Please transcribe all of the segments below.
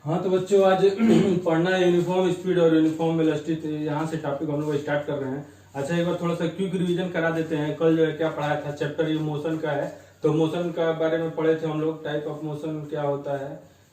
हाँ तो बच्चों आज पढ़ना है यूनिफॉर्म स्पीड और यूनिफॉर्म वेलोसिटी। यहाँ से टॉपिक हम लोग स्टार्ट कर रहे हैं। अच्छा एक बार थोड़ा सा क्विक रिवीजन करा देते हैं। कल जो है क्या पढ़ाया था, चैप्टर ये मोशन का है। तो मोशन का बारे में पढ़े थे हम लोग, टाइप ऑफ मोशन क्या होता है,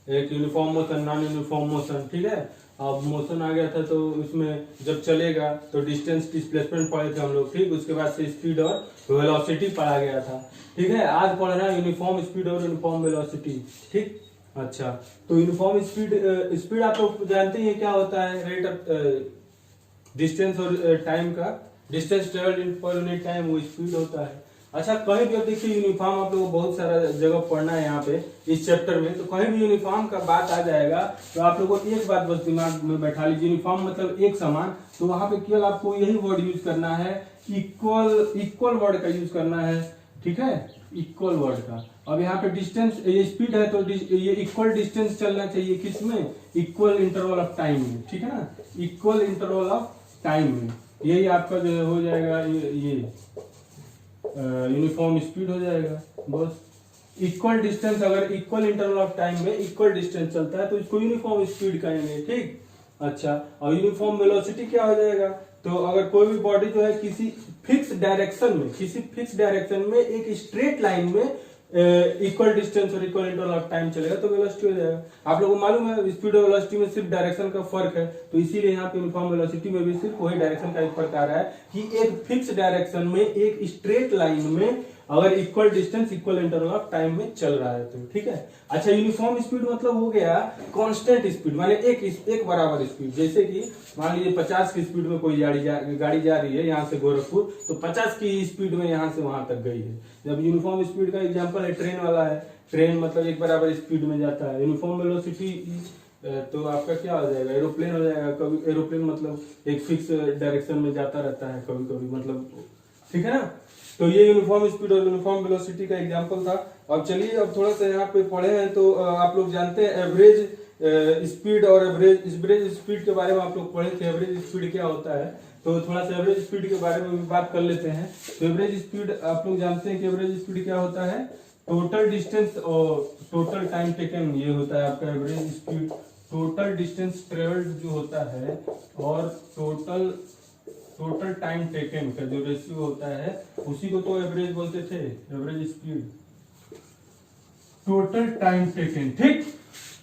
एक uniform motion, non uniform motion, ठीक है। अब मोशन आ गया था तो इसमें जब चलेगा तो डिस्टेंस डिस्प्लेसमेंट पढ़े थे हम लोग, ठीक। उसके बाद से स्पीड और वेलोसिटी पढ़ा गया था, ठीक है। आज पढ़ रहे हैं यूनिफॉर्म स्पीड और यूनिफॉर्म वेलोसिटी, ठीक। अच्छा तो यूनिफॉर्म स्पीड आप लोग जानते हैं क्या होता है, रेट ऑफ डिस्टेंस और टाइम का, distance travelled in per unit time, वो स्पीड होता है। अच्छा कहीं भी अब देखिए यूनिफॉर्म आप लोगों को बहुत सारा जगह पढ़ना है यहाँ पे इस चैप्टर में, तो कहीं भी यूनिफॉर्म का बात आ जाएगा तो आप लोगों को एक बात बस दिमाग में बैठा लीजिए, यूनिफॉर्म मतलब एक समान। तो वहां पे केवल आपको यही वर्ड यूज करना है, इक्वल वर्ड का यूज करना है, ठीक है, इक्वल वर्ड का। अब यहाँ पे डिस्टेंस ये स्पीड है तो ये इक्वल डिस्टेंस चलना चाहिए किसमें, इक्वल इंटरवल ऑफ टाइम में, ठीक है ना, इक्वल इंटरवल ऑफ टाइम में। यही आपका जो हो जाएगा ये यूनिफॉर्म स्पीड हो जाएगा। बस इक्वल डिस्टेंस, अगर इक्वल इंटरवल ऑफ टाइम में इक्वल डिस्टेंस चलता है तो इसको यूनिफॉर्म स्पीड कहेंगे, ठीक। अच्छा और यूनिफॉर्म वेलोसिटी क्या हो जाएगा, तो अगर कोई भी बॉडी जो है किसी फिक्स डायरेक्शन में एक स्ट्रेट लाइन में इक्वल डिस्टेंस और इक्वल इंटरवल ऑफ टाइम चलेगा तो वेलोसिटी हो जाएगा। आप लोगों को मालूम है स्पीड और वेलोसिटी में सिर्फ डायरेक्शन का फर्क है, तो इसीलिए यहाँ पे यूनिफॉर्म वेलोसिटी में भी सिर्फ वही डायरेक्शन का एक फर्क आ रहा है कि एक फिक्स डायरेक्शन में एक स्ट्रेट लाइन में अगर equal distance equal interval of time में चल रहा है तो, ठीक है। अच्छा यूनिफॉर्म स्पीड मतलब हो गया कांस्टेंट स्पीड, माने एक बराबर स्पीड। जैसे कि मान लीजिए 50 की स्पीड में कोई गाड़ी जा रही है यहाँ से गोरखपुर, तो 50 की स्पीड में यहाँ से वहां तक गई है। जब यूनिफॉर्म स्पीड का एग्जांपल है ट्रेन वाला है, ट्रेन मतलब एक बराबर स्पीड में जाता है। यूनिफॉर्म वेलोसिटी तो आपका क्या हो जाएगा, एरोप्लेन हो जाएगा। कभी एरोप्लेन मतलब एक फिक्स डायरेक्शन में जाता रहता है कभी कभी, मतलब, ठीक है ना। तो ये यूनिफॉर्म स्पीड और यूनिफॉर्म वेलोसिटी का एग्जांपल था। अब चलिए अब थोड़ा सा यहाँ पे पढ़े हैं तो आप लोग जानते हैं एवरेज स्पीड और एवरेज स्पीड के बारे में आप लोग पढ़े थे। एवरेज स्पीड क्या होता है, तो थोड़ा सा एवरेज स्पीड के बारे में भी बात कर लेते हैं। तो एवरेज स्पीड आप लोग जानते हैं कि एवरेज स्पीड क्या होता है, टोटल डिस्टेंस और टोटल टाइम टेकन, ये होता है आपका average speed. Total distance travelled जो होता है और टोटल टाइम टेकन का जो रेशियो होता है उसी को तो एवरेज बोलते थे, average speed, total time taken, ठीक।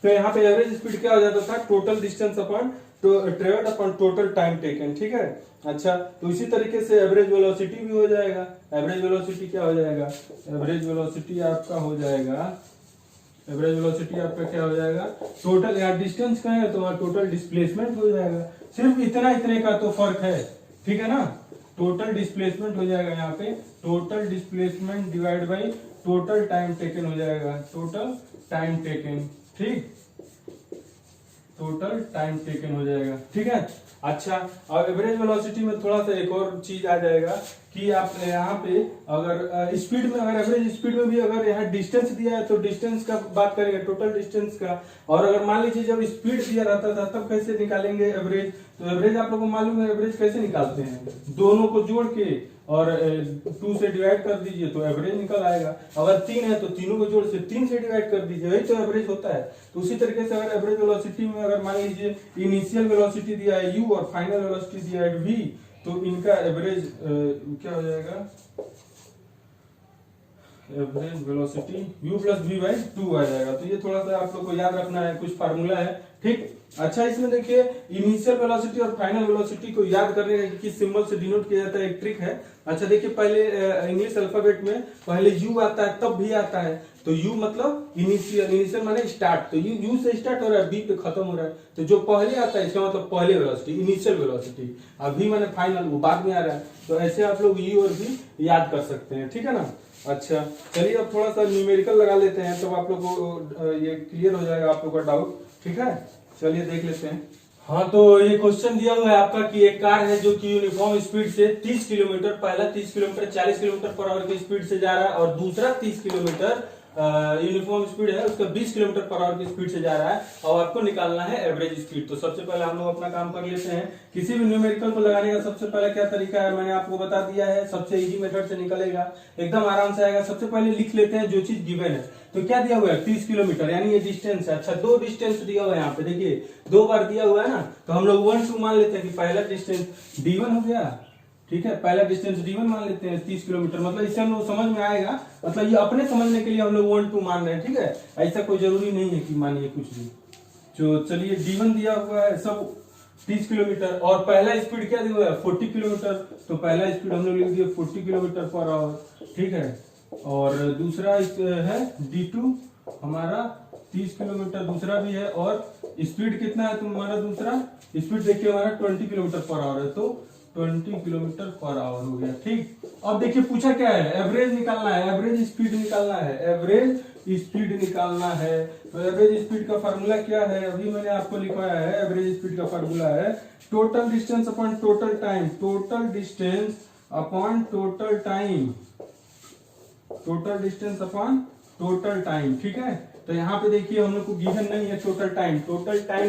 तो यहाँ पे एवरेज स्पीड क्या हो जाता था, total distance upon travelled upon total time taken, ठीक है। अच्छा तो इसी तरीके से एवरेज वेलोसिटी भी हो जाएगा। एवरेज वेलोसिटी क्या हो जाएगा, एवरेज वेलोसिटी आपका हो जाएगा, एवरेज वेलोसिटी आपका क्या हो जाएगा, टोटल, यहाँ डिस्टेंस का है तो वहां टोटल डिस्प्लेसमेंट हो जाएगा। सिर्फ इतने का तो फर्क है, ठीक है ना। टोटल डिस्प्लेसमेंट हो जाएगा यहाँ पे, total displacement divide by total time taken हो जाएगा, टोटल टाइम टेकन, ठीक, टोटल टाइम टेकन हो जाएगा, ठीक है। अच्छा और एवरेज वेलोसिटी में थोड़ा सा एक और चीज आ जाएगा कि आप यहाँ पे अगर स्पीड में, अगर एवरेज स्पीड में भी अगर यहाँ डिस्टेंस दिया है तो डिस्टेंस का बात करेंगे, टोटल डिस्टेंस का। और अगर मान लीजिए जब स्पीड दिया रहता था तब कैसे निकालेंगे एवरेज, तो एवरेज आप लोगों को मालूम है एवरेज कैसे निकालते हैं, दोनों को जोड़ के और 2 से डिवाइड कर दीजिए तो एवरेज निकल आएगा। अगर 3 है तो तीनों को जोड़ से 3 से डिवाइड कर दीजिए, वही तो एवरेज होता है। तो उसी तरीके से अगर एवरेज वेलोसिटी में अगर मान लीजिए इनिशियल वेलोसिटी दिया है u और फाइनल वेलोसिटी दिया है v, तो इनका एवरेज क्या हो जाएगा, average velocity u plus v by 2 आ जाएगा। तो ये थोड़ा सा आप लोग को याद रखना है, कुछ फार्मूला है, ठीक। अच्छा इसमें देखिए इनिशियल वेलोसिटी और फाइनल वेलोसिटी को याद करने का किस सिंबल से डिनोट किया जाता है, एक ट्रिक है। अच्छा देखिए पहले इंग्लिश अल्फाबेट में पहले u आता है तब भी आता है, तो u मतलब इनिशियल माने स्टार्ट, तो u से स्टार्ट हो रहा है, b पे खत्म हो रहा है, तो जो पहले आता है इसका मतलब पहले वेलोसिटी, इनिशियल वेलोसिटी। अब v माने फाइनल, वो बाद में आ रहा है। तो ऐसे आप लोग u और v याद कर सकते हैं, ठीक है ना। अच्छा चलिए अब थोड़ा सा न्यूमेरिकल लगा लेते हैं, तब आप लोग को ये क्लियर हो जाएगा आप लोग का डाउट, ठीक है। चलिए देख लेते हैं। हाँ तो ये क्वेश्चन दिया हुआ है आपका कि एक कार है जो कि यूनिफॉर्म स्पीड से 30 किलोमीटर, पहला 30 किलोमीटर 40 किलोमीटर पर आवर की स्पीड से जा रहा है और दूसरा 30 किलोमीटर यूनिफॉर्म स्पीड है उसका 20 किलोमीटर पर आवर की स्पीड से जा रहा है और आपको निकालना है एवरेज स्पीड। तो सबसे पहले हम लोग अपना काम कर लेते हैं। किसी भी न्यूमेरिकल को लगाने का सबसे पहले क्या तरीका है मैंने आपको बता दिया है, सबसे इजी मेथड से निकलेगा, एकदम आराम से आएगा। सबसे पहले लिख लेते हैं जो चीज गिवन है। तो क्या दिया हुआ है 30 किलोमीटर, यानी ये डिस्टेंस है। अच्छा, दो डिस्टेंस दिया हुआ है यहाँ पे, देखिए 2 बार दिया हुआ है ना, तो हम लोग 1 2 मान लेते हैं कि पहला डिस्टेंस D1 हो गया, ठीक है, पहला डिस्टेंस D1 मान लेते हैं 30 किलोमीटर। मतलब इससे हम लोग समझ में आएगा, मतलब ये अपने समझने के लिए हम लोग 1 2 मान रहे हैं, ठीक है, ऐसा कोई जरूरी नहीं है कि मानिए कुछ भी। तो चलिए D1 दिया हुआ है सब 30 किलोमीटर और पहला स्पीड क्या दिया हुआ है 40 किलोमीटर, तो पहला स्पीड हम लोग लिख दिए 40 किलोमीटर पर आवर, ठीक है। और दूसरा है D2 हमारा 30 किलोमीटर दूसरा भी है और स्पीड कितना है तुम्हारा दूसरा स्पीड देखिए हमारा 20 किलोमीटर पर आवर है, तो 20 किलोमीटर पर आवर हो गया, ठीक। अब देखिए पूछा क्या है, एवरेज निकालना है, एवरेज स्पीड निकालना है, एवरेज स्पीड निकालना है। तो एवरेज स्पीड का फार्मूला क्या है, अभी मैंने आपको लिखवाया है। एवरेज स्पीड का फार्मूला है total distance upon total time, total distance upon total time, total distance upon total time, ठीक है। तो यहाँ पे देखिए हम लोग को गिवन नहीं है टोटल टाइम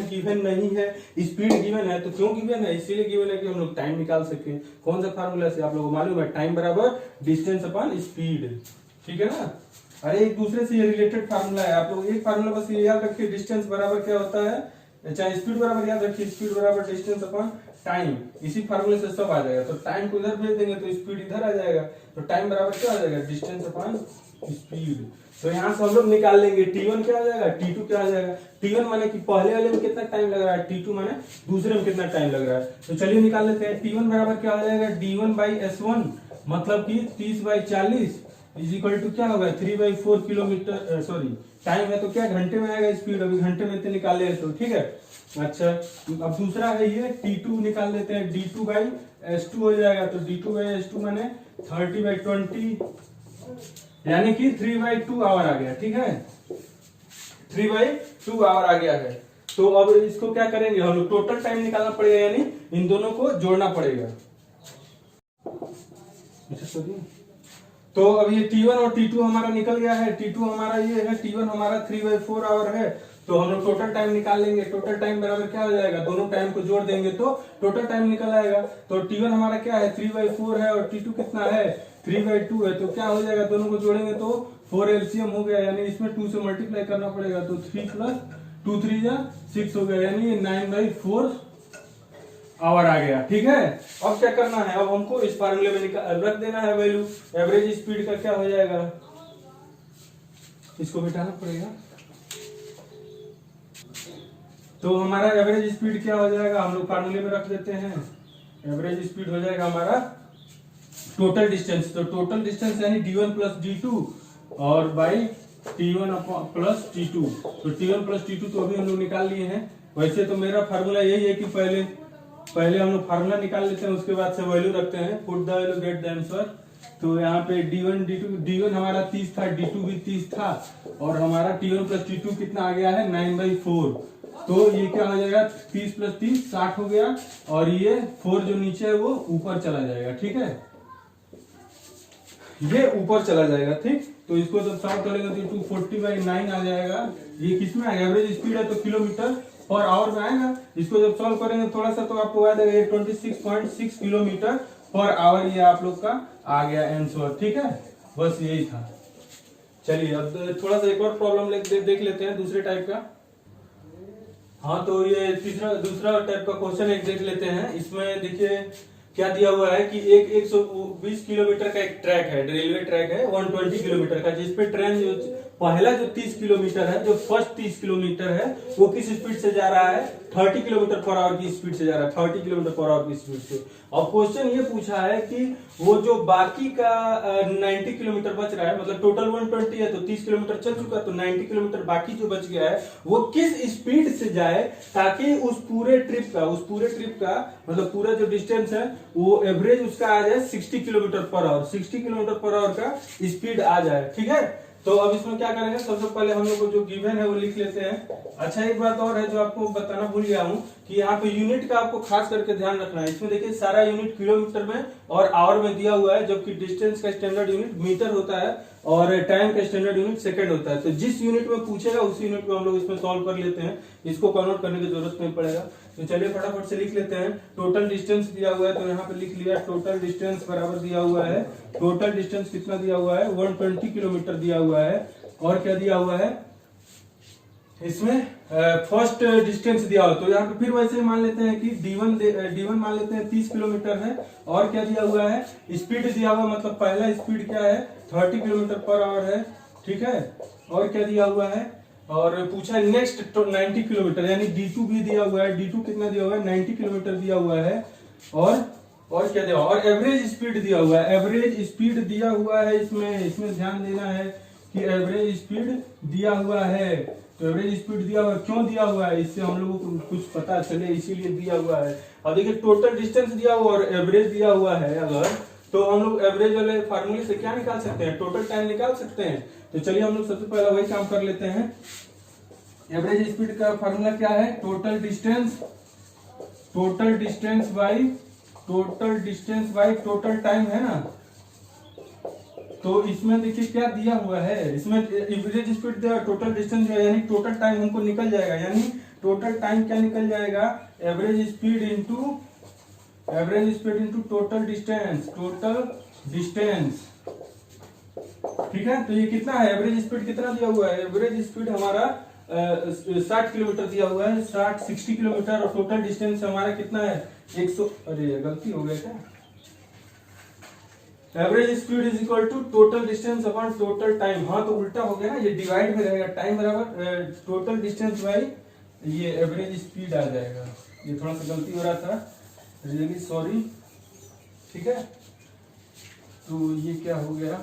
गिवन नहीं है, स्पीड गिवन है। तो क्यों गिवन है, इसीलिए गिवन है कि हम लोग टाइम निकाल सके। कौन सा फार्मूला से आप लोगों को मालूम है, टाइम बराबर डिस्टेंस अपॉन स्पीड, ठीक है ना। अरे एक दूसरे से ये रिलेटेड फार्मूला है, आप लोग एक फार्मूला बस ये याद रखिए, डिस्टेंस बराबर क्या होता है, चाहे स्पीड बराबर याद रखिए, स्पीड बराबर डिस्टेंस अपॉन टाइम, इसी फार्मूले से सब आ जाएगा। तो टाइम को इधर भेज देंगे तो स्पीड इधर आ जाएगा, तो टाइम बराबर क्या आ जाएगा, डिस्टेंस अपॉन स्पीड। तो यहाँ से हम लोग निकाल लेंगे T1 क्या आ जाएगा, T2 क्या आ जाएगा। T1 माने कि पहले वाले में कितना टाइम लग रहा है, T2 माने दूसरे में कितना टाइम लग रहा है। तो चलिए निकाल लेते हैं। T1 बराबर क्या आ जाएगा, D1/S1, मतलब कि 30/40 इज इक्वल टू क्या होगा 3/4 किलोमीटर, सॉरी टाइम है तो क्या घंटे में आएगा स्पीड, अभी घंटे में इतने निकाले हैं, तो ठीक है। अच्छा, अब दूसरा है ये T2 निकाल लेते हैं, D2/S2 हो जाएगा, तो D2/S2 माने 30/20 यानी कि 3/2 आवर आ गया, ठीक है, 3/2 आवर आ गया है। तो अब इसको क्या करेंगे हम लोग, टोटल टाइम निकालना पड़ेगा, यानी इन दोनों को जोड़ना पड़ेगा। तो अब ये T1 और T2 हमारा निकल गया है, T2 हमारा ये है, T1 हमारा 3/4 आवर है। तो हम लोग टोटल टाइम निकाल लेंगे, टोटल टाइम बराबर क्या हो जाएगा, दोनों टाइम को जोड़ देंगे तो टोटल टाइम निकल आएगा। तो T1 हमारा क्या है 3/4 है और T2 कितना है 3/2 है, तो क्या हो जाएगा, दोनों को जोड़ेंगे तो 4 LCM हो गया, यानी इसमें 2 से मल्टीप्लाई करना पड़ेगा, तो 3 + 2 3 जा 6 हो गया, यानी 9/4 आवर आ गया, ठीक है। अब क्या करना है, अब हमको इस फार्मूले में रख देना है वैल्यू, एवरेज स्पीड का क्या हो जाएगा, इसको बिठाना पड़ेगा। तो हमारा एवरेज स्पीड क्या हो जाएगा, हम लोग फार्मूले में रख देते हैं। एवरेज स्पीड हो जाएगा हमारा टोटल डिस्टेंस, तो टोटल डिस्टेंस यानी D1 + D2 और बाई T1 + T2, तो T1 + T2 तो अभी हम लोग निकाल लिए हैं। वैसे तो मेरा फार्मूला यही है कि पहले हम लोग फार्मूला निकाल लेते हैं, उसके बाद से वैल्यू रखते हैं, put the value get the answer. तो यहाँ पे D1 हमारा 30 था, D2 भी 30 था और हमारा T1 + T2 कितना आ गया है 9/4। तो ये क्या हो जाएगा 30 + 30 60 हो गया और ये 4 जो नीचे है वो ऊपर चला जाएगा, ठीक है, ये ऊपर चला जाएगा, ठीक। तो इसको जब सॉल्व करेंगे तो 240/9 आ जाएगा। ये किसमें आएगा, एवरेज स्पीड है तो किलोमीटर पर आवर में आएगा। इसको जब सॉल्व करेंगे थोड़ा सा तो आपको आ जाएगा 26.6 किलोमीटर पर आवर, ये आप लोग का आ गया आंसर, ठीक है। बस यही था। चलिए अब थोड़ा सा एक और प्रॉब्लम देख लेते हैं दूसरे टाइप का। हाँ, तो ये दूसरा टाइप का क्वेश्चन एक देख लेते हैं। इसमें देखिए क्या दिया हुआ है कि एक 120 किलोमीटर का एक ट्रैक है, रेलवे ट्रैक है 120 किलोमीटर का, जिसपे ट्रेन जो पहला जो 30 किलोमीटर है, जो फर्स्ट 30 किलोमीटर है वो किस स्पीड से जा रहा है 30 किलोमीटर पर आवर की स्पीड से जा रहा है, 30 किलोमीटर पर आवर की स्पीड से। और क्वेश्चन ये पूछा है कि वो जो बाकी का 90 किलोमीटर बच रहा है, मतलब टोटल 120 है तो 30 किलोमीटर चल चुका, तो 90 किलोमीटर बाकी जो बच गया है वो किस स्पीड से जाए ताकि उस पूरे ट्रिप का मतलब पूरा जो डिस्टेंस है वो एवरेज उसका आ जाए 60 kilometre per hour, 60 kilometre per hour का स्पीड आ जाए, ठीक है। तो अब इसमें क्या करेंगे, सबसे पहले हम लोग को जो गिवन है वो लिख लेते हैं। अच्छा, एक बात और है जो आपको बताना भूल गया हूँ कि यहाँ पे यूनिट का आपको खास करके ध्यान रखना है। इसमें देखिए सारा यूनिट किलोमीटर में और आवर में दिया हुआ है, जबकि डिस्टेंस का स्टैंडर्ड यूनिट मीटर होता है और टाइम का स्टैंडर्ड यूनिट सेकंड होता है। तो जिस यूनिट में पूछेगा उसी यूनिट में हम लोग इसमें सॉल्व कर लेते हैं, इसको कन्वर्ट करने की जरूरत नहीं पड़ेगा। तो चलिए फटाफट से लिख लेते हैं। टोटल डिस्टेंस दिया हुआ है तो यहाँ पे लिख लिया, टोटल डिस्टेंस बराबर दिया हुआ है, टोटल डिस्टेंस कितना दिया हुआ है 120 किलोमीटर दिया हुआ है। और क्या दिया हुआ है इसमें, फर्स्ट डिस्टेंस दिया हुआ, तो यहाँ पे फिर वैसे ही मान लेते हैं कि D1 मान लेते हैं 30 किलोमीटर है। और क्या दिया हुआ है, स्पीड दिया हुआ, मतलब पहला स्पीड क्या है 30 किलोमीटर पर आवर है, ठीक है। और क्या दिया हुआ है, और पूछा है नेक्स्ट 90 किलोमीटर, यानी D2 भी दिया हुआ है, D2 कितना दिया हुआ है 90 किलोमीटर दिया हुआ है। और क्या दिया हुआ, और एवरेज स्पीड दिया हुआ है, एवरेज स्पीड दिया हुआ है। इसमें ध्यान देना है कि एवरेज स्पीड दिया हुआ है। तो एवरेज स्पीड दिया हुआ है, क्यों दिया हुआ है, इससे हम लोगों को कुछ पता चले इसीलिए दिया हुआ है। अब देखिए टोटल डिस्टेंस दिया हुआ और एवरेज दिया हुआ है, अगर तो हम लोग एवरेज वाले फार्मूले से क्या निकाल सकते हैं, टोटल टाइम निकाल सकते हैं। तो चलिए हम लोग सबसे पहला वही काम कर लेते हैं। एवरेज स्पीड का फार्मूला क्या है, total distance by total time है ना। तो इसमें देखिए क्या दिया हुआ है, इसमें एवरेज स्पीड दिया, टोटल डिस्टेंस दिया, यानी टोटल टाइम हमको निकल जाएगा, यानी टोटल टाइम क्या निकल जाएगा, average speed into total distance, ठीक है। तो ये कितना है, एवरेज स्पीड कितना दिया हुआ है, एवरेज स्पीड हमारा 60 किलोमीटर दिया हुआ है, 60 किलोमीटर। और टोटल डिस्टेंस हमारा कितना है 100, अरे गलती हो गया क्या, average speed is equal to total distance upon total time. हाँ तो उल्टा हो गया ना, ये डिवाइड में रहेगा, टाइम बराबर टोटल डिस्टेंस बाई ये एवरेज स्पीड आ जाएगा। ये थोड़ा सा गलती हो रहा था, रियली सॉरी, ठीक है। तो ये क्या हो गया,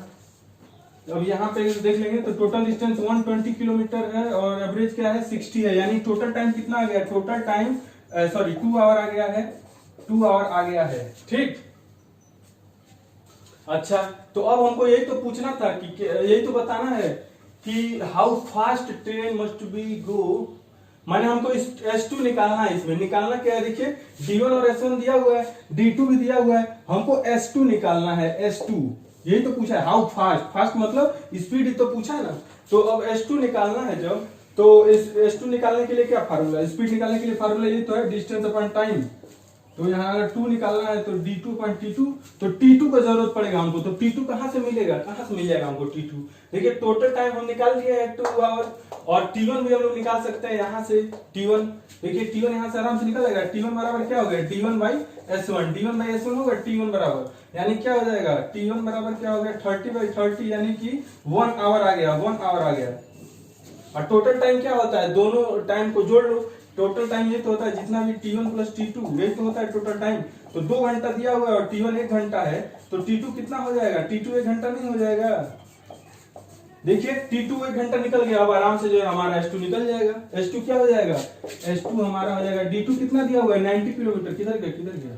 अब यहाँ पे देख लेंगे तो टोटल डिस्टेंस 120 किलोमीटर है और एवरेज क्या है 60 है, यानी टोटल टाइम कितना आ गया, टोटल टाइम 2 आवर आ गया है, 2 आवर आ गया है, ठीक। अच्छा, तो अब हमको यही तो पूछना था कि यही तो बताना है कि how fast train must be go, माने हमको S2 निकालना है। इसमें निकालना क्या है, देखिए D1 और S1 दिया हुआ है, D2 भी दिया हुआ है, हमको S2 निकालना है, S2 यही तो पूछा है। हाउ फास्ट मतलब स्पीड तो पूछा है ना। तो अब S2 निकालना है जब, तो इस S2 निकालने के लिए क्या फार्मूला, स्पीड निकालने के लिए फार्मूला ये तो है डिस्टेंस अपॉन टाइम। तो यहाँ अगर 2 निकालना है तो D2 अपॉन T2, तो T2 का जरूरत पड़ेगा हमको। तो T2 कहाँ से मिलेगा, कहाँ से मिल जाएगा हमको T2, देखिए टोटल टाइम हम निकाल लिया है 2 आवर, और T1 भी हम लोग निकाल सकते हैं यहाँ से। T1 देखिए, T1 यहाँ से आराम से निकल जाएगा। T1 बराबर क्या हो गया, D1 बाई S1 होगा, T1 बराबर यानी क्या हो जाएगा, T1 बराबर क्या हो गया 30/30, यानी कि 1 आवर आ गया, 1 आवर आ गया। और टोटल टाइम क्या होता है, दोनों टाइम को जोड़ लो, टोटल टाइम ये तो होता है जितना भी T1 प्लस T2 यही तो होता है टोटल टाइम। तो 2 घंटा दिया हुआ है और T1 1 घंटा है, तो T2 कितना हो जाएगा, T2 1 घंटा नहीं हो जाएगा। देखिए T2 1 घंटा निकल गया, अब आराम से जो है हमारा S2 निकल जाएगा। S2 क्या हो जाएगा, S2 हमारा हो जाएगा, D2 कितना दिया हुआ है 90 किलोमीटर, किधर गया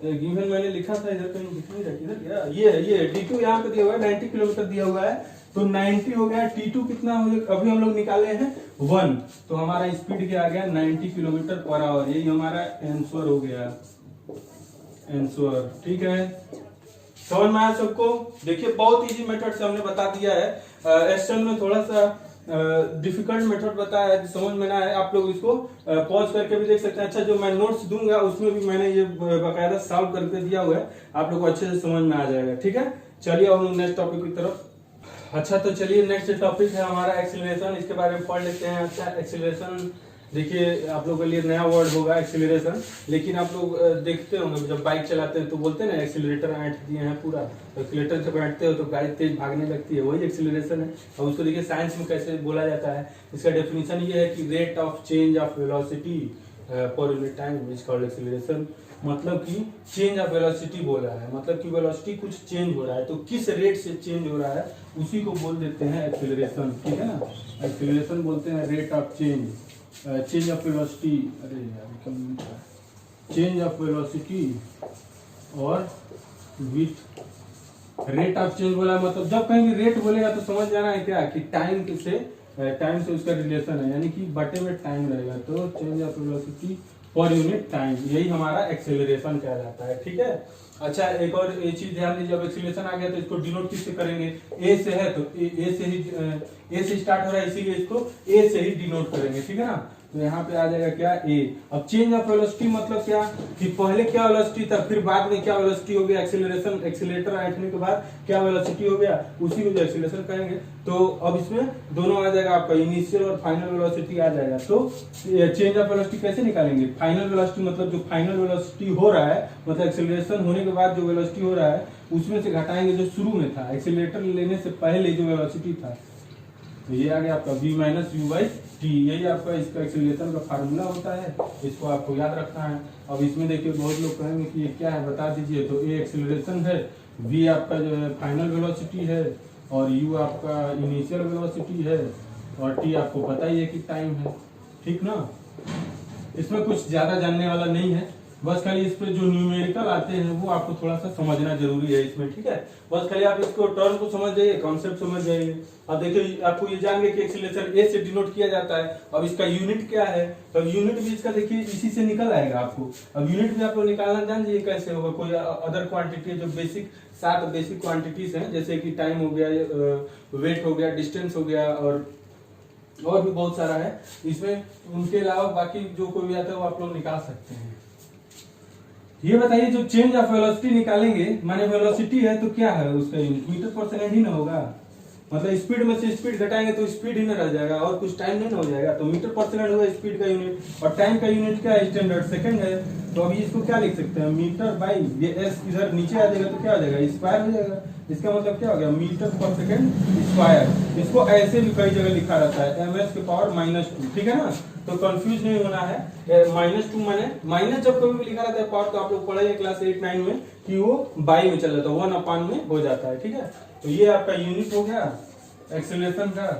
गिवन मैंने लिखा था इधर कहीं दिख नहीं रहा, किधर गया, ये D2 यहाँ पे दिया हुआ है 90 किलोमीटर दिया हुआ है, तो 90 हो गया। T2 कितना हो गया, अभी हम लोग निकाले हैं 1, तो हमारा स्पीड क्या आ गया 90 किलोमीटर पर आवर, यही हमारा आंसर हो गया, आंसर, ठीक है। समझ में आया सबको, देखिए बहुत इजी मेथड से हमने बता दिया है। एक्शन में थोड़ा सा डिफिकल्ट मेथड बताया है, समझ में ना आए आप लोग इसको पॉज करके भी देख सकते हैं। अच्छा, जो मैं नोट्स दूंगा उसमें भी मैंने ये बाकायदा सॉल्व करके दिया हुआ है, आप लोग को अच्छे से समझ में आ जाएगा, ठीक है। चलिए अब हम नेक्स्ट टॉपिक की तरफ। अच्छा, तो चलिए नेक्स्ट टॉपिक है हमारा एक्सीलरेशन, इसके बारे में पढ़ लेते हैं। अच्छा, एक्सीलरेशन देखिए आप लोगों के लिए नया वर्ड होगा एक्सीलरेशन, लेकिन आप लोग देखते होंगे जब बाइक चलाते हैं तो बोलते हैं ना एक्सीलरेटर ऐंठ दिए हैं पूरा, तो एक्सीलरेटर जब ऐंठते हो तो गाड़ी तेज भागने लगती है, वही एक्सीलरेशन है। और उसको देखिए साइंस में कैसे बोला जाता है, इसका डेफिनेशन ये है कि rate of change of velocity per unit time is called acceleration. मतलब कि चेंज ऑफ वेलोसिटी बोला है, मतलब कि वेलोसिटी कुछ चेंज हो रहा है, तो किस रेट से चेंज हो रहा है उसी को बोल देते हैं एक्सीलरेशन, ठीक है ना। एक्सीलरेशन बोलते हैं rate of change of velocity, अरे यार चेंज ऑफ वेलोसिटी और विथ रेट ऑफ चेंज बोला, मतलब जब कहीं भी रेट बोलेगा तो समझ जाना है क्या कि टाइम से उसका रिलेशन है, यानी कि बटे में टाइम रहेगा, तो change of velocity per unit time, यही हमारा एक्सेलरेशन कहलाता है। ठीक है, अच्छा एक और ये चीज ध्यान दीजिए, जब एक्सेलरेशन आ गया तो इसको डिनोट किससे करेंगे, ए से है तो ए से स्टार्ट हो रहा है, इसीलिए इसको ए से ही डिनोट करेंगे। ठीक है ना, तो यहाँ पे आ जाएगा क्या ए। अब चेंज ऑफ वेलोसिटी मतलब क्या, कि पहले क्या वेलोसिटी था, फिर बाद में क्या वेलोसिटी हो गया, एक्सेलरेशन, एक्सेलेरेटर ऐंठने के बाद क्या वेलोसिटी हो गया, उसी को जो एक्सेलरेशन कहेंगे। तो अब इसमें दोनों आ जाएगा, आपका इनिशियल और फाइनल वेलोसिटी आ जाएगा। तो चेंज ऑफ वेलोसिटी कैसे निकालेंगे, फाइनल वेलोसिटी मतलब जो फाइनल वेलोसिटी हो रहा है, मतलब एक्सेलरेशन होने के बाद जो वेलोसिटी हो रहा है उसमें से घटाएंगे जो शुरू में था, एक्सेलरेटर लेने से पहले जो वेलोसिटी था। तो ये आ गया आपका v minus you by T, यही आपका इसका एक्सेलरेशन का फार्मूला होता है, इसको आपको याद रखना है। अब इसमें देखिए बहुत लोग कहेंगे कि ये क्या है बता दीजिए, तो ये एक्सेलरेशन है, v आपका जो है फाइनल वेलोसिटी है, और u आपका इनिशियल वेलोसिटी है, और t आपको पता ही है कि टाइम है। ठीक ना, इसमें कुछ ज्यादा जानने वाला नहीं है, बस खाली इस पे जो न्यूमेरिकल आते हैं वो आपको थोड़ा सा समझना जरूरी है इसमें। ठीक है, बस खाली आप इसको टर्म को समझ जाइए, कॉन्सेप्ट समझ जाइए। अब देखिए आपको ये जान गए कि एक्सीलरेशन ए से डिनोट किया जाता है। अब इसका यूनिट क्या है, तो यूनिट भी इसका देखिए इसी से निकल आएगा आपको। अब यूनिट भी आपको निकालना जान जाइए कैसे होगा, कोई अदर क्वांटिटी जो बेसिक 7 बेसिक क्वांटिटीज हैं, जैसे कि टाइम हो गया, वेट हो गया, डिस्टेंस हो गया, और भी बहुत सारा है इसमें। उनके अलावा बाकी जो कोई भी आता है वो आप लोग निकाल सकते हैं। ये बताइए जो चेंज ऑफ वेलोसिटी निकालेंगे, माने वेलोसिटी है तो क्या है उसका यूनिट, मीटर पर सेकंड ही ना होगा, मतलब स्पीड में से स्पीड घटाएंगे तो स्पीड ही ना रह जाएगा, और कुछ टाइम नहीं ना हो जाएगा। तो मीटर पर सेकंड हुआ स्पीड का यूनिट, और टाइम का यूनिट क्या है, स्टैंडर्ड सेकंड है। तो अभी इसको क्या लिख सकते हैं, मीटर बाई, ये एस इधर नीचे आ जाएगा तो क्या हो जाएगा, स्क्वायर हो जाएगा। इसका मतलब क्या हो गया, मीटर पर सेकंड स्क्वायर। इसको ऐसे भी कई जगह लिखा रहता है ms के पावर -2। ठीक है ना, तो कंफ्यूज नहीं होना है। -2 माने माइनस जब कभी भी लिखा रहता है पावर, तो आप लोग पढ़े हैं क्लास 8-9 में कि वो बाई में चल जाता है, 1/, में हो जाता है। ठीक है, तो ये आपका यूनिट हो गया एक्सेलरेशन का।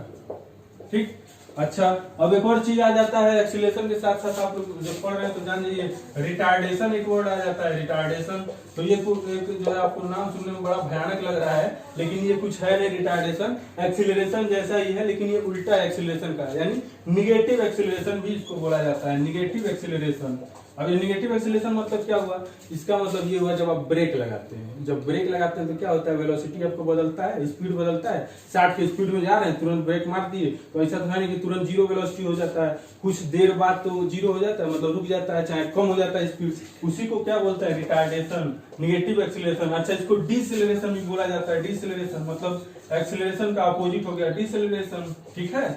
ठीक, अच्छा अब एक और चीज आ जाता है एक्सीलरेशन के साथ साथ, आप लोग जब पढ़ रहे हैं तो जान लीजिए रिटार्डेशन एक वर्ड आ जाता है, रिटार्डेशन। तो ये एक जो है आपको नाम सुनने में बड़ा भयानक लग रहा है, लेकिन ये कुछ है नहीं। रिटार्डेशन एक्सीलरेशन जैसा ही है, लेकिन ये उल्टा एक्सीलरेशन का है, यानी निगेटिव एक्सीलरेशन भी इसको बोला जाता है, निगेटिव एक्सीलरेशन। अब ये निगेटिव एक्सीलरेशन मतलब क्या हुआ, इसका मतलब ये हुआ जब आप ब्रेक लगाते हैं, जब ब्रेक लगाते हैं तो क्या होता है, वेलोसिटी आपको बदलता है, स्पीड बदलता है। 60 की स्पीड में जा रहे हैं, तुरंत ब्रेक मार दिए तो ऐसा तो है नहीं कि तुरंत जीरो वेलोसिटी हो जाता है, कुछ देर बाद तो जीरो हो जाता है, मतलब रुक जाता है, चाहे कम हो जाता है स्पीड, उसी को क्या बोलता है, रिटार्डेशन, निगेटिव एक्सीलरेशन। अच्छा, इसको डिसेलरेशन भी बोला जाता है, डिसेलरेशन मतलब एक्सीलरेशन का अपोजिट हो गया डिसेलरेशन। ठीक है,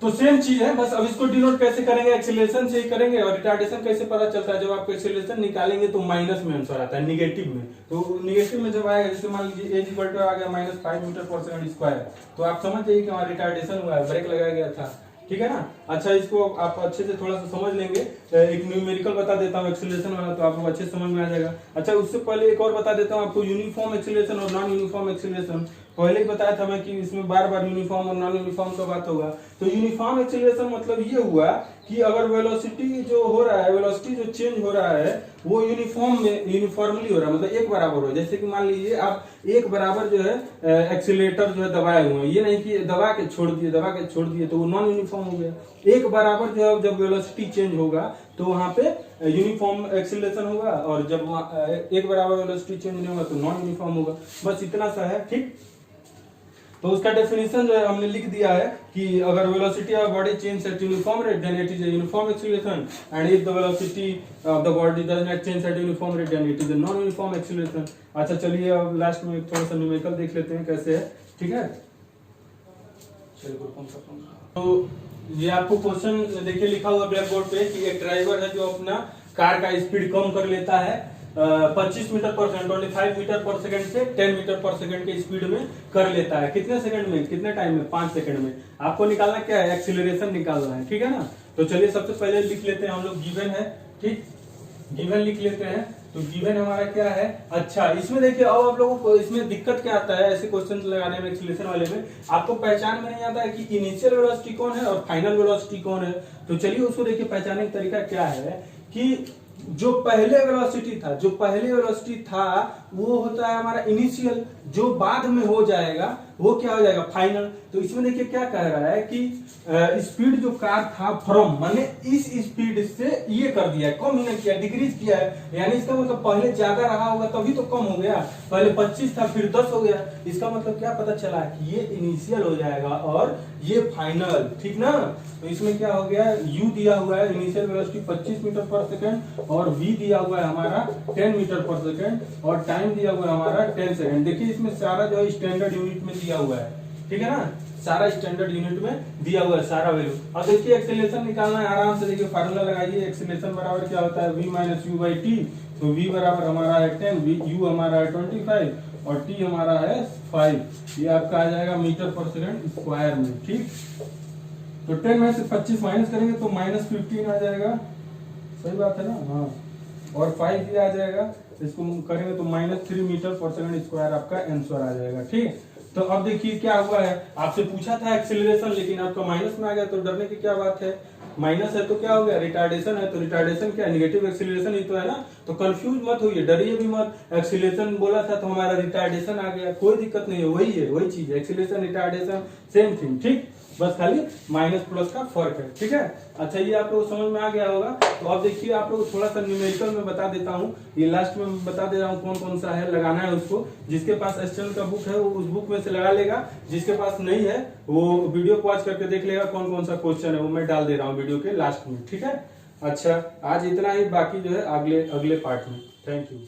तो सेम चीज है, बस अब इसको डिनोट कैसे करेंगे, एक्सीलरेशन से ही करेंगे। और रिटार्डेशन कैसे पता चलता है, जब आप एक्सीलरेशन निकालेंगे तो माइनस में आंसर आता है, निगेटिव में। तो निगेटिव में जब आएगा, जैसे मान लीजिए एज इक्वल टू आ गया -5 मीटर पर सेकंड स्क्वायर, तो आप समझ जाइए कि हमारा रिटार्डेशन हुआ है, ब्रेक लगाया गया था। ठीक है ना, अच्छा इसको आप अच्छे से थोड़ा सा समझ लेंगे। एक न्यूमेरिकल बता देता हूँ एक्सीलरेशन वाला, तो आपको अच्छे समझ में आ जाएगा। अच्छा, उससे पहले एक और बता देता हूँ आपको, यूनिफॉर्म एक्सीलरेशन और नॉन यूनिफॉर्म एक्सीलरेशन। पहले ही बताया था मैं कि इसमें बार बार यूनिफॉर्म और नॉन यूनिफॉर्म का बात होगा। तो यूनिफॉर्म एक्सीलरेशन मतलब ये हुआ कि अगर वेलोसिटी जो हो रहा है, वेलोसिटी जो चेंज हो रहा है वो यूनिफॉर्म में, यूनिफॉर्मली हो रहा है, मतलब एक बराबर हो। जैसे कि मान लीजिए आप एक बराबर जो है एक्सीलरेटर जो है दबाए हुए हैं, ये नहीं कि दबा के छोड़ दिए तो वो नॉन यूनिफॉर्म हो गया। एक बराबर जो है जब वेलोसिटी चेंज होगा तो वहां पे यूनिफॉर्म एक्सीलरेशन होगा, और जब एक बराबर वेलोसिटी चेंज नहीं होगा तो नॉन यूनिफॉर्म होगा। बस इतना सा है। ठीक, तो उसका डेफिनेशन जो है हमने लिख दिया है कि अगर velocity of body change at uniform rate then it is a uniform acceleration, and if the velocity of the body does not change at uniform rate then it is a non uniform acceleration. अच्छा चलिए अब last में थोड़ा सा numerical देख लेते हैं कैसे है। ठीक है, तो ये आपको क्वेश्चन देखिए लिखा हुआ ब्लैक बोर्ड पे कि एक ड्राइवर है जो अपना कार का स्पीड कम कर लेता है 25 मीटर पर सेकंड, 25 मीटर पर सेकंड से 10 मीटर पर सेकंड के स्पीड में कर लेता है। कितने सेकंड में, कितने टाइम में, 5 सेकंड में। आपको निकालना क्या है, एक्सीलरेशन निकालना है। ठीक है ना, तो चलिए सबसे पहले लिख लेते हैं हम लोग, गिवन है। ठीक, गिवन लिख लेते हैं। तो गिवन हमारा क्या है। अच्छा, इसमें देखिए अब आप लोगों को इसमें दिक्कत क्या आता है ऐसे क्वेश्चन लगाने में, एक्सीलरेशन वाले में आपको पहचान में नहीं आता है कि इनिशियल वेलोसिटी कौन है और फाइनल वेलोसिटी कौन है। तो चलिए उसको देखिए, पहचानने का तरीका क्या है कि जो पहले वेलोसिटी था वो होता है हमारा इनिशियल, जो बाद में हो जाएगा वो क्या हो जाएगा फाइनल। तो इसमें देखिए क्या कह रहा है कि स्पीड जो कार था फ्रॉम माने इस स्पीड से ये कर दिया है, कम ही नहीं किया, डिक्रीज किया है। यानी इसका मतलब पहले ज्यादा रहा होगा तभी तो कम हो गया, पहले 25 था फिर 10 हो गया। इसका मतलब क्या पता चला कि ये इनिशियल हो जाएगा और ये फाइनल, ठीक ना। तो इसमें क्या हो गया, u दिया हुआ है इनिशियल वेलोसिटी 25 मीटर पर सेकंड और v दिया हुआ है हमारा 10 मीटर पर सेकंड और टाइम दिया हुआ है हमारा 10 सेकंड। देखिए इसमें सारा जो है स्टैंडर्ड यूनिट में दिया हुआ है, ठीक है ना, सारा स्टैंडर्ड यूनिट में दिया हुआ है सारा वैल्यू। अब देखिए एक्सेलरेशन निकालना है आराम से, देखिए फार्मूला लगाइए, एक्सेलरेशन बराबर क्या होता है v minus you by T. तो v बराबर हमारा है 10, u हमारा है 25 और t हमारा है 5। ये आपका आ जाएगा मीटर पर सेकंड स्क्वायर में, ठीक। तो 10 में से 25 माइनस करेंगे तो -15 आ जाएगा, सही बात है ना, हाँ। और 5 ये आ जाएगा, इसको करेंगे तो -3 मीटर पर सेकंड स्क्वायर आपका आंसर आ जाएगा, ठीक। तो अब देखिए क्या हुआ है, आपसे पूछा था एक्सेलरेशन लेकिन आपका माइनस में आ गया, तो डरने की क्या बात है, माइनस है तो क्या हो गया, रिटार्डेशन है, तो रिटार्डेशन क्या, नेगेटिव एक्सेलरेशन ही तो है ना। तो कंफ्यूज मत होइए, डरिए भी मत, एक्सेलरेशन बोला था तो हमारा रिटार्डेशन आ गया, कोई दिक्कत नहीं है, वही चीज है, एक्सेलरेशन रिटार्डेशन सेम थिंग, ठीक। बस खाली माइनस प्लस का फर्क है, ठीक है। अच्छा ये आप लोग समझ में आ गया होगा। तो अब देखिए आप लोग थोड़ा सा न्यूमेरिकल में बता देता हूँ, ये लास्ट में बता दे रहा हूँ कौन कौन सा है, लगाना है उसको। जिसके पास एसटर्न का बुक है वो उस बुक में से लगा लेगा, जिसके पास नहीं है वो वीडियो को वॉच करके देख लेगा कौन कौन सा क्वेश्चन है, वो मैं डाल दे रहा हूँ वीडियो के लास्ट में, ठीक है। अच्छा आज इतना ही, बाकी जो है अगले पार्ट में। Thank you.